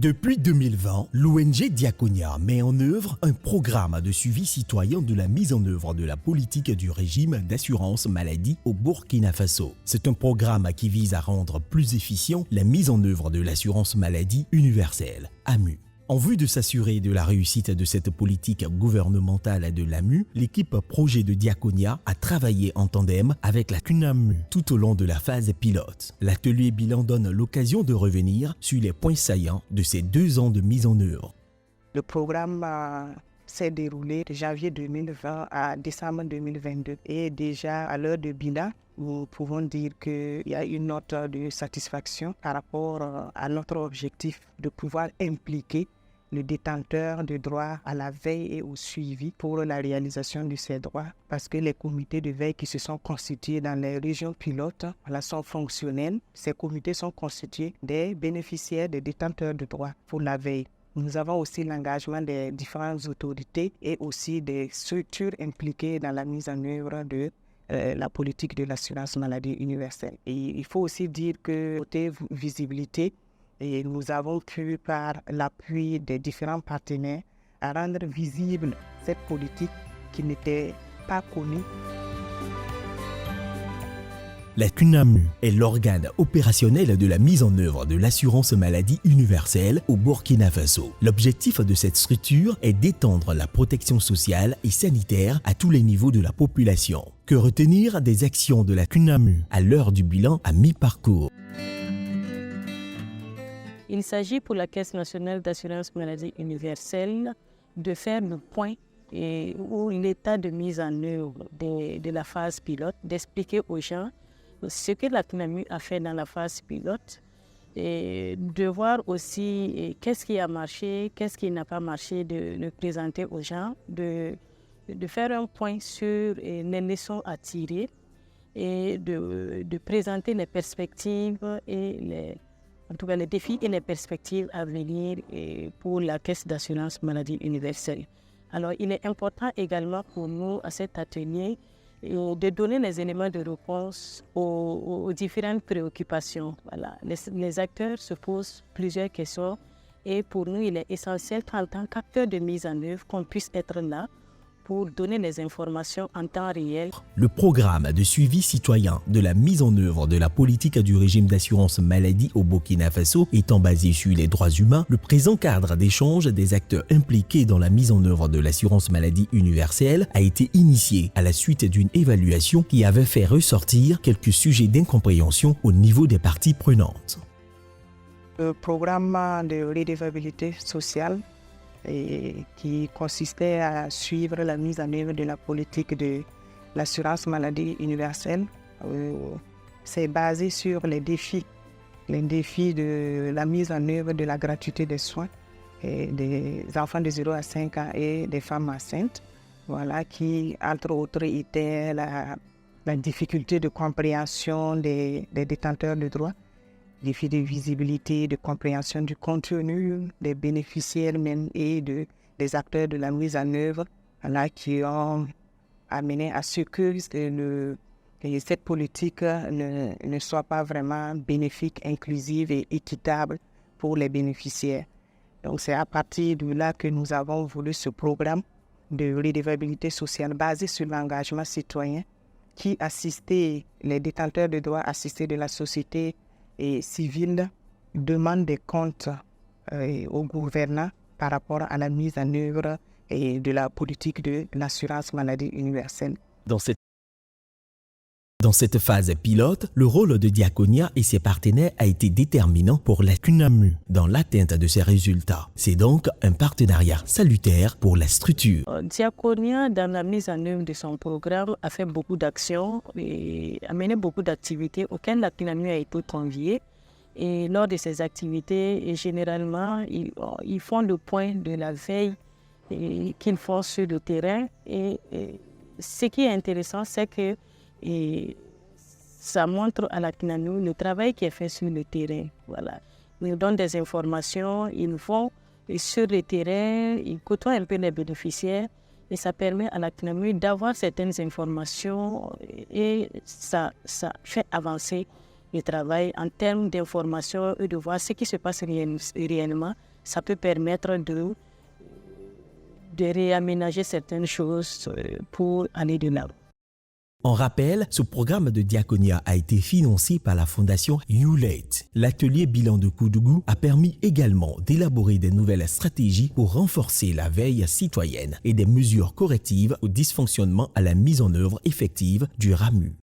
Depuis 2020, l'ONG Diaconia met en œuvre un programme de suivi citoyen de la mise en œuvre de la politique du régime d'assurance maladie au Burkina Faso. C'est un programme qui vise à rendre plus efficient la mise en œuvre de l'assurance maladie universelle, AMU. En vue de s'assurer de la réussite de cette politique gouvernementale de l'AMU, l'équipe projet de Diaconia a travaillé en tandem avec la CUNAMU tout au long de la phase pilote. L'atelier bilan donne l'occasion de revenir sur les points saillants de ces 2 ans de mise en œuvre. Le programme s'est déroulé de janvier 2020 à décembre 2022 et déjà à l'heure de bilan, nous pouvons dire qu'il y a une note de satisfaction par rapport à notre objectif de pouvoir impliquer le détenteur de droits à la veille et au suivi pour la réalisation de ces droits, parce que les comités de veille qui se sont constitués dans les régions pilotes sont fonctionnels. Ces comités sont constitués des bénéficiaires, des détenteurs de droits pour la veille. Nous avons aussi l'engagement des différentes autorités et aussi des structures impliquées dans la mise en œuvre de la politique de l'assurance maladie universelle. Et il faut aussi dire que côté visibilité, et nous avons pu, par l'appui des différents partenaires, à rendre visible cette politique qui n'était pas connue. La CUNAMU est l'organe opérationnel de la mise en œuvre de l'assurance maladie universelle au Burkina Faso. L'objectif de cette structure est d'étendre la protection sociale et sanitaire à tous les niveaux de la population. Que retenir des actions de la CUNAMU à l'heure du bilan à mi-parcours? Il s'agit pour la Caisse nationale d'assurance maladie universelle de faire le point ou l'état de mise en œuvre de la phase pilote, d'expliquer aux gens ce que la CNAMU a fait dans la phase pilote et de voir aussi qu'est-ce qui a marché, qu'est-ce qui n'a pas marché, de le présenter aux gens, de faire un point sur les leçons à tirer et de présenter les perspectives et en tout cas les défis et les perspectives à venir pour la Caisse d'assurance maladie universelle. Alors il est important également pour nous à cet atelier de donner les éléments de réponse aux différentes préoccupations. Voilà. Les acteurs se posent plusieurs questions et pour nous, il est essentiel qu'en tant qu'acteur de mise en œuvre, qu'on puisse être là pour donner les informations en temps réel. Le programme de suivi citoyen de la mise en œuvre de la politique du régime d'assurance maladie au Burkina Faso étant basé sur les droits humains, le présent cadre d'échange des acteurs impliqués dans la mise en œuvre de l'assurance maladie universelle a été initié à la suite d'une évaluation qui avait fait ressortir quelques sujets d'incompréhension au niveau des parties prenantes. Le programme de redevabilité sociale qui consistait à suivre la mise en œuvre de la politique de l'assurance maladie universelle. C'est basé sur les défis de la mise en œuvre de la gratuité des soins des enfants de 0 à 5 ans et des femmes enceintes, voilà, qui, entre autres, étaient la difficulté de compréhension des détenteurs de droits, défis de visibilité, de compréhension du contenu des bénéficiaires même et des acteurs de la mise en œuvre, là, qui ont amené à ce que cette politique ne soit pas vraiment bénéfique, inclusive et équitable pour les bénéficiaires. Donc c'est à partir de là que nous avons voulu ce programme de redevabilité sociale basé sur l'engagement citoyen qui assistait les détenteurs de droits assistés de la société et civile, demande des comptes aux gouvernants par rapport à la mise en œuvre de la politique de l'assurance maladie universelle. Dans cette phase pilote, le rôle de Diaconia et ses partenaires a été déterminant pour la CUNAMU dans l'atteinte de ces résultats. C'est donc un partenariat salutaire pour la structure. Diaconia, dans la mise en œuvre de son programme, a fait beaucoup d'actions et a mené beaucoup d'activités auxquelles la CUNAMU a été conviée. Et lors de ces activités, généralement, ils font le point de la veille qu'ils font sur le terrain. Et ce qui est intéressant, c'est que ça montre à la CNAMU le travail qui est fait sur le terrain. Voilà. Ils donnent des informations, ils vont sur le terrain, ils côtoient un peu les bénéficiaires et ça permet à la CNAMU d'avoir certaines informations et ça fait avancer le travail en termes d'information et de voir ce qui se passe réellement ça peut permettre de réaménager certaines choses pour aller de l'avant. En rappel, ce programme de diaconia a été financé par la fondation ULATE. L'atelier bilan de Koudougou a permis également d'élaborer des nouvelles stratégies pour renforcer la veille citoyenne et des mesures correctives au dysfonctionnement à la mise en œuvre effective du RAMU.